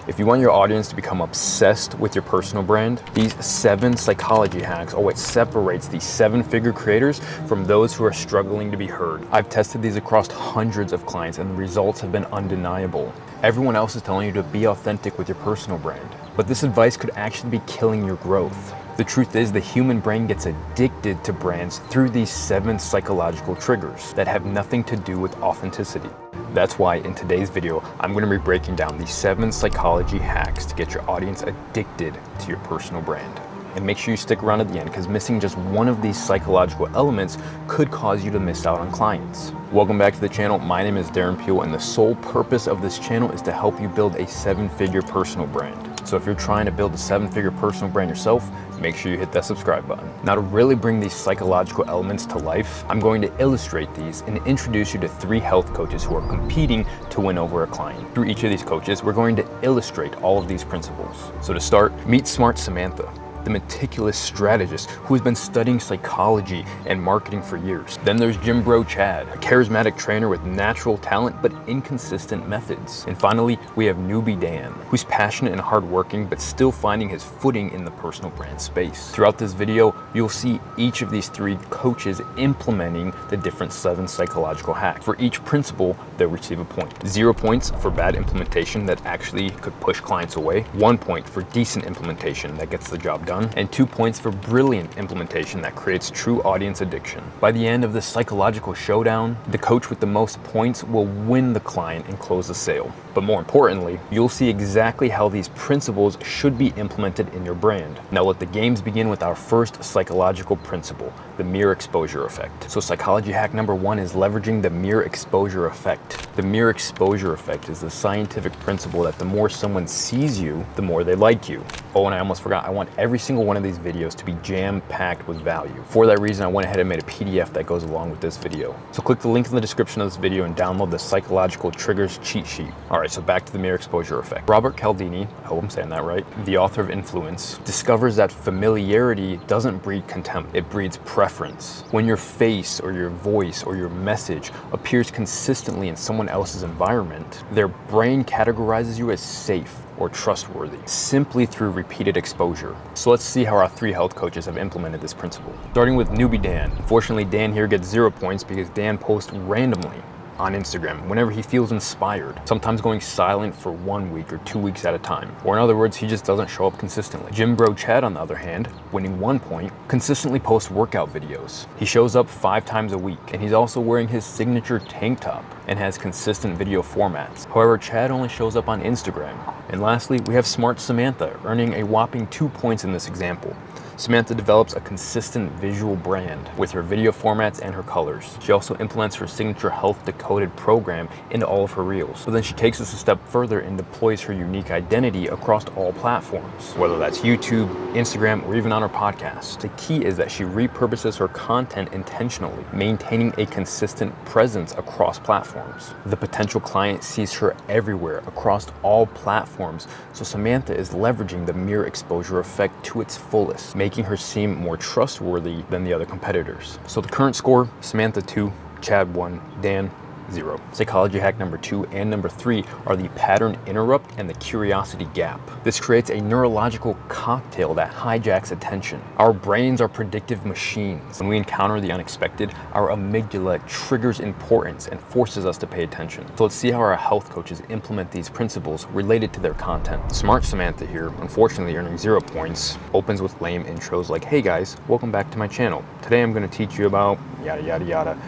If you want your audience to become obsessed with your personal brand, these 7 psychology hacks are what separates the 7-figure creators from those who are struggling to be heard. I've tested these across hundreds of clients and the results have been undeniable. Everyone else is telling you to be authentic with your personal brand, but this advice could actually be killing your growth. The truth is, the human brain gets addicted to brands through these 7 psychological triggers that have nothing to do with authenticity. That's why in today's video, I'm going to be breaking down these 7 psychology hacks to get your audience addicted to your personal brand. And make sure you stick around at the end, because missing just one of these psychological elements could cause you to miss out on clients. Welcome back to the channel. My name is Darren Peel, and the sole purpose of this channel is to help you build a 7-figure personal brand. So if you're trying to build a 7-figure personal brand yourself, make sure you hit that subscribe button. Now, to really bring these psychological elements to life, I'm going to illustrate these and introduce you to 3 health coaches who are competing to win over a client. Through each of these coaches, we're going to illustrate all of these principles. So to start, meet Smart Samantha, the meticulous strategist who has been studying psychology and marketing for years. Then there's Gym Bro Chad, a charismatic trainer with natural talent but inconsistent methods. And finally, we have Newbie Dan, who's passionate and hardworking but still finding his footing in the personal brand space. Throughout this video, you'll see each of these 3 coaches implementing the different 7 psychological hacks. For each principle, they'll receive a point. 0 points for bad implementation that actually could push clients away, 1 point for decent implementation that gets the job done, and 2 points for brilliant implementation that creates true audience addiction. By the end of this psychological showdown, the coach with the most points will win the client and close the sale. But more importantly, you'll see exactly how these principles should be implemented in your brand. Now let the games begin with our first psychological principle, the mere exposure effect. So psychology hack number 1 is leveraging the mere exposure effect. The mere exposure effect is the scientific principle that the more someone sees you, the more they like you. Oh, and I almost forgot, I want every single one of these videos to be jam-packed with value. For that reason, I went ahead and made a PDF that goes along with this video. So click the link in the description of this video and download the psychological triggers cheat sheet. All right, so back to the mere exposure effect. Robert Cialdini, I hope I'm saying that right, the author of Influence, discovers that familiarity doesn't breed contempt, it breeds preference. When your face or your voice or your message appears consistently in someone else's environment, their brain categorizes you as safe or trustworthy simply through repeated exposure. So let's see how our 3 health coaches have implemented this principle. Starting with Newbie Dan. Unfortunately, Dan here gets 0 points because Dan posts randomly on Instagram whenever he feels inspired, sometimes going silent for 1 week or 2 weeks at a time. Or in other words, he just doesn't show up consistently. Gym Bro Chad, on the other hand, winning 1 point, consistently posts workout videos. He shows up 5 times a week, and he's also wearing his signature tank top and has consistent video formats. However, Chad only shows up on Instagram. And lastly, we have Smart Samantha, earning a whopping 2 points in this example. Samantha develops a consistent visual brand with her video formats and her colors. She also implements her signature health decoded program into all of her reels. But then she takes this a step further and deploys her unique identity across all platforms, whether that's YouTube, Instagram, or even on her podcast. The key is that she repurposes her content intentionally, maintaining a consistent presence across platforms. The potential client sees her everywhere across all platforms, so Samantha is leveraging the mere exposure effect to its fullest, making her seem more trustworthy than the other competitors. So the current score, Samantha 2, Chad 1, Dan 0. Psychology hack number 2 and number 3 are the pattern interrupt and the curiosity gap. This creates a neurological cocktail that hijacks attention. Our brains are predictive machines. When we encounter the unexpected, our amygdala triggers importance and forces us to pay attention. So let's see how our health coaches implement these principles related to their content. Smart Samantha here, unfortunately earning 0 points, opens with lame intros like, "Hey guys, welcome back to my channel. Today I'm going to teach you about yada yada yada.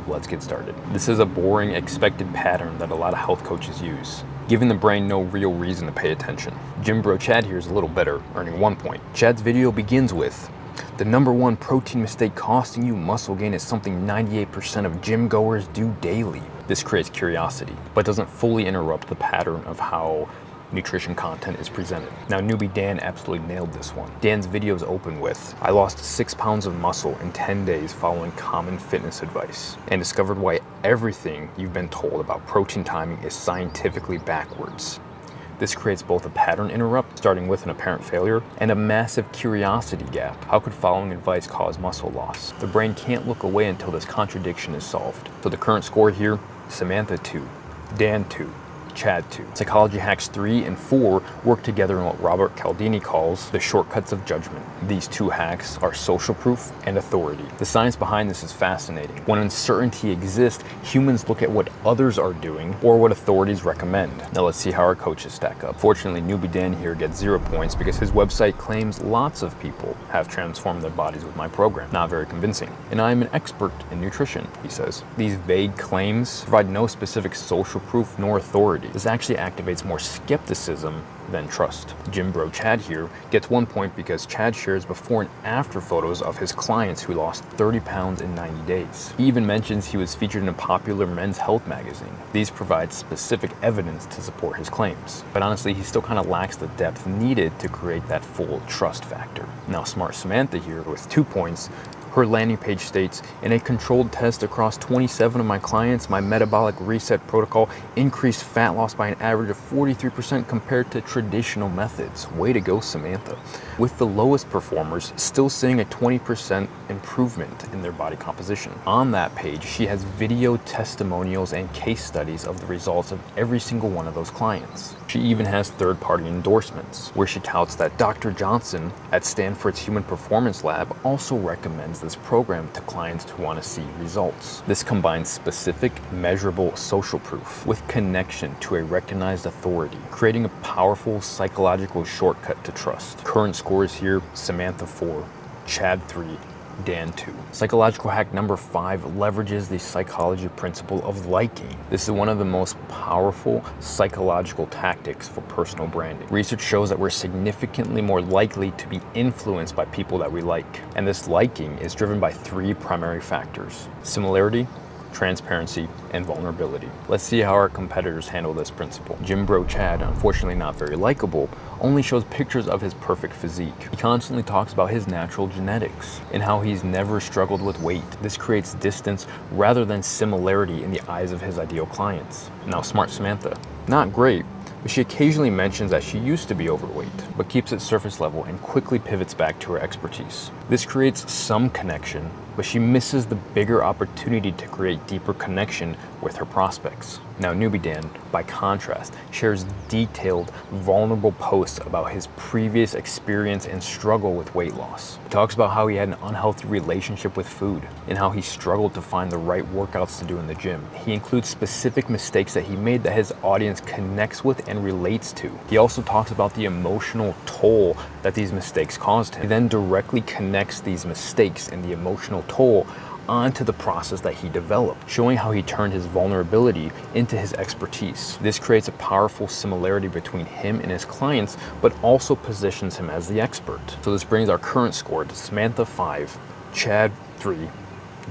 Let's get started." This is a boring, expected pattern that a lot of health coaches use, giving the brain no real reason to pay attention. Gym Bro Chad here is a little better, earning 1 point. Chad's video begins with, "The number 1 protein mistake costing you muscle gain is something 98% of gym goers do daily." This creates curiosity, but doesn't fully interrupt the pattern of how nutrition content is presented. Now, Newbie Dan absolutely nailed this one. Dan's videos open with, "I lost 6 pounds of muscle in 10 days following common fitness advice and discovered why everything you've been told about protein timing is scientifically backwards." This creates both a pattern interrupt, starting with an apparent failure, and a massive curiosity gap. How could following advice cause muscle loss? The brain can't look away until this contradiction is solved. So the current score here, Samantha 2, Dan 2, Chad 2. Psychology hacks 3 and 4 work together in what Robert Cialdini calls the shortcuts of judgment. These 2 hacks are social proof and authority. The science behind this is fascinating. When uncertainty exists, humans look at what others are doing or what authorities recommend. Now let's see how our coaches stack up. Fortunately, Newbie Dan here gets 0 points because his website claims lots of people have transformed their bodies with my program. Not very convincing. And I'm an expert in nutrition, he says. These vague claims provide no specific social proof nor authority. This actually activates more skepticism than trust. Gym Bro Chad here gets 1 point because Chad shares before and after photos of his clients who lost 30 pounds in 90 days. He even mentions he was featured in a popular men's health magazine. These provide specific evidence to support his claims. But honestly, he still kind of lacks the depth needed to create that full trust factor. Now, Smart Samantha here with 2 points. Her landing page states, in a controlled test across 27 of my clients, my metabolic reset protocol increased fat loss by an average of 43% compared to traditional methods. Way to go, Samantha. With the lowest performers still seeing a 20% improvement in their body composition. On that page, she has video testimonials and case studies of the results of every single one of those clients. She even has third-party endorsements, where she touts that Dr. Johnson at Stanford's Human Performance Lab also recommends this program to clients who want to see results. This combines specific, measurable social proof with connection to a recognized authority, creating a powerful psychological shortcut to trust. Current scores here, Samantha 4, Chad 3, Dan 2. Psychological hack number 5 leverages the psychology principle of liking. This is one of the most powerful psychological tactics for personal branding. Research shows that we're significantly more likely to be influenced by people that we like. And this liking is driven by 3 primary factors: similarity, transparency, and vulnerability. Let's see how our competitors handle this principle. Gym Bro Chad, unfortunately not very likable, only shows pictures of his perfect physique. He constantly talks about his natural genetics and how he's never struggled with weight. This creates distance rather than similarity in the eyes of his ideal clients. Now, Smart Samantha, not great, but she occasionally mentions that she used to be overweight, but keeps it surface level and quickly pivots back to her expertise. This creates some connection, but she misses the bigger opportunity to create deeper connection with her prospects. Now, Newbie Dan, by contrast, shares detailed, vulnerable posts about his previous experience and struggle with weight loss. He talks about how he had an unhealthy relationship with food and how he struggled to find the right workouts to do in the gym. He includes specific mistakes that he made that his audience connects with and relates to. He also talks about the emotional toll that these mistakes caused him. He then directly connects these mistakes and the emotional toll onto the process that he developed, showing how he turned his vulnerability into his expertise. This creates a powerful similarity between him and his clients, but also positions him as the expert. So this brings our current score to Samantha 5, Chad 3,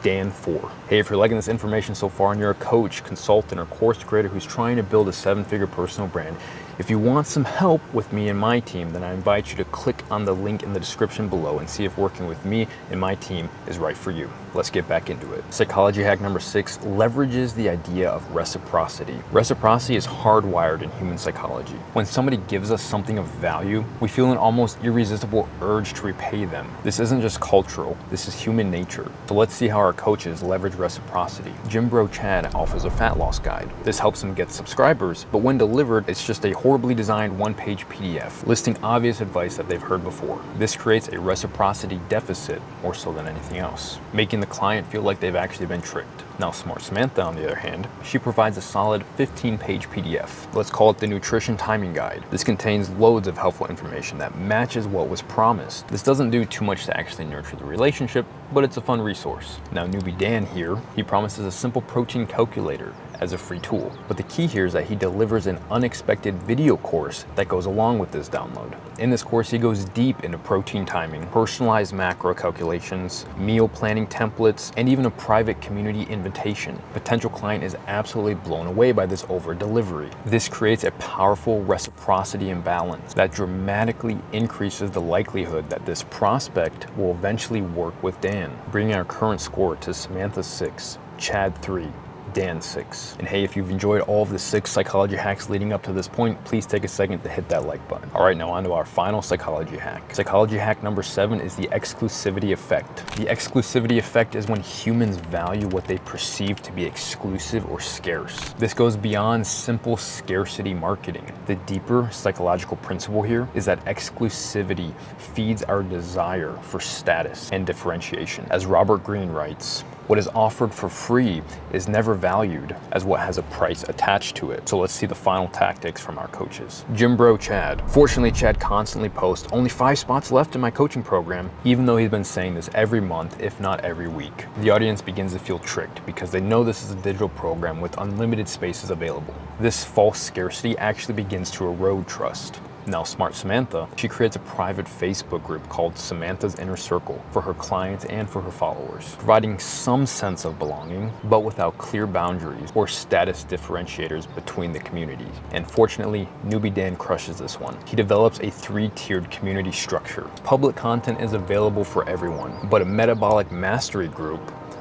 Dan 4. Hey, if you're liking this information so far and you're a coach, consultant, or course creator who's trying to build a 7-figure personal brand, if you want some help with me and my team, then I invite you to click on the link in the description below and see if working with me and my team is right for you. Let's get back into it. Psychology hack number 6 leverages the idea of reciprocity. Reciprocity is hardwired in human psychology. When somebody gives us something of value, we feel an almost irresistible urge to repay them. This isn't just cultural, this is human nature. So let's see how our coaches leverage reciprocity. Gym Bro Chad offers a fat loss guide. This helps him get subscribers, but when delivered, it's just a horribly designed 1-page PDF listing obvious advice that they've heard before. This creates a reciprocity deficit more so than anything else, making the client feel like they've actually been tricked. Now, Smart Samantha, on the other hand, she provides a solid 15-page PDF. Let's call it the Nutrition Timing Guide. This contains loads of helpful information that matches what was promised. This doesn't do too much to actually nurture the relationship, but it's a fun resource. Now, Newbie Dan here, he promises a simple protein calculator as a free tool. But the key here is that he delivers an unexpected video course that goes along with this download. In this course, he goes deep into protein timing, personalized macro calculations, meal planning templates, and even a private community invitation. Potential client is absolutely blown away by this over delivery. This creates a powerful reciprocity imbalance that dramatically increases the likelihood that this prospect will eventually work with Dan, bringing our current score to Samantha 6, Chad 3, Dan 6. And hey, if you've enjoyed all of the 6 psychology hacks leading up to this point, please take a second to hit that like button. All right, now on to our final psychology hack. Psychology hack number 7 is the exclusivity effect. The exclusivity effect is when humans value what they perceive to be exclusive or scarce. This goes beyond simple scarcity marketing. The deeper psychological principle here is that exclusivity feeds our desire for status and differentiation. As Robert Greene writes, what is offered for free is never valued as what has a price attached to it. So let's see the final tactics from our coaches. Gym Bro Chad. Fortunately, Chad constantly posts only 5 spots left in my coaching program, even though he's been saying this every month, if not every week. The audience begins to feel tricked because they know this is a digital program with unlimited spaces available. This false scarcity actually begins to erode trust. Now, smart Samantha, she creates a private Facebook group called Samantha's Inner Circle for her clients and for her followers, providing some sense of belonging, but without clear boundaries or status differentiators between the communities. And fortunately, Newbie Dan crushes this one. He develops a 3-tiered community structure. Public content is available for everyone, but a metabolic mastery group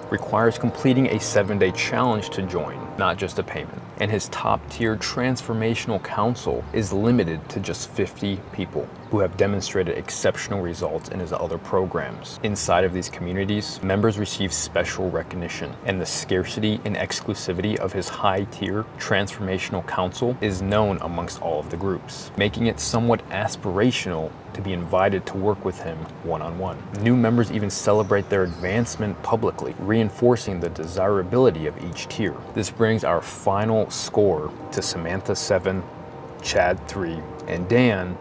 requires completing a 7-day challenge to join, not just a payment. And his top-tier transformational council is limited to just 50 people who have demonstrated exceptional results in his other programs. Inside of these communities, members receive special recognition, and the scarcity and exclusivity of his high-tier transformational council is known amongst all of the groups, making it somewhat aspirational to be invited to work with him one-on-one. New members even celebrate their advancement publicly, reinforcing the desirability of each tier. This brings our final score to Samantha 7, Chad 3, and Dan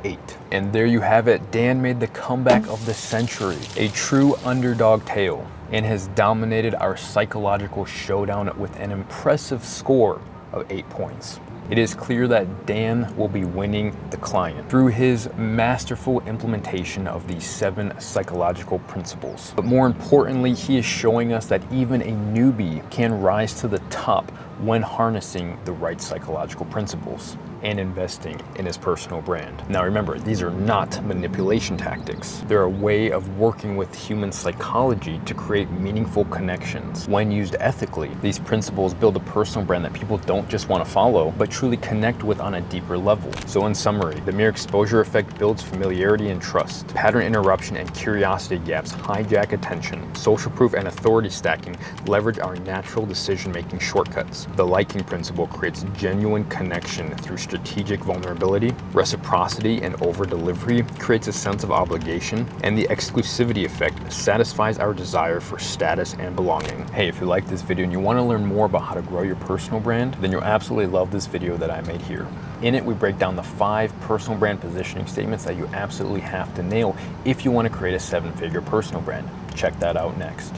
8. And there you have it. Dan made the comeback of the century, a true underdog tale, and has dominated our psychological showdown with an impressive score of 8 points. It is clear that Dan will be winning the client through his masterful implementation of these 7 psychological principles. But more importantly, he is showing us that even a newbie can rise to the top when harnessing the right psychological principles and investing in his personal brand. Now remember, these are not manipulation tactics. They're a way of working with human psychology to create meaningful connections. When used ethically, these principles build a personal brand that people don't just want to follow, but truly connect with on a deeper level. So in summary, the mere exposure effect builds familiarity and trust. Pattern interruption and curiosity gaps hijack attention. Social proof and authority stacking leverage our natural decision-making shortcuts. The liking principle creates genuine connection through strategic vulnerability. Reciprocity and over-delivery creates a sense of obligation, and the exclusivity effect satisfies our desire for status and belonging. Hey, if you like this video and you want to learn more about how to grow your personal brand, then you'll absolutely love this video that I made here. In it, we break down the 5 personal brand positioning statements that you absolutely have to nail if you want to create a 7-figure personal brand. Check that out next.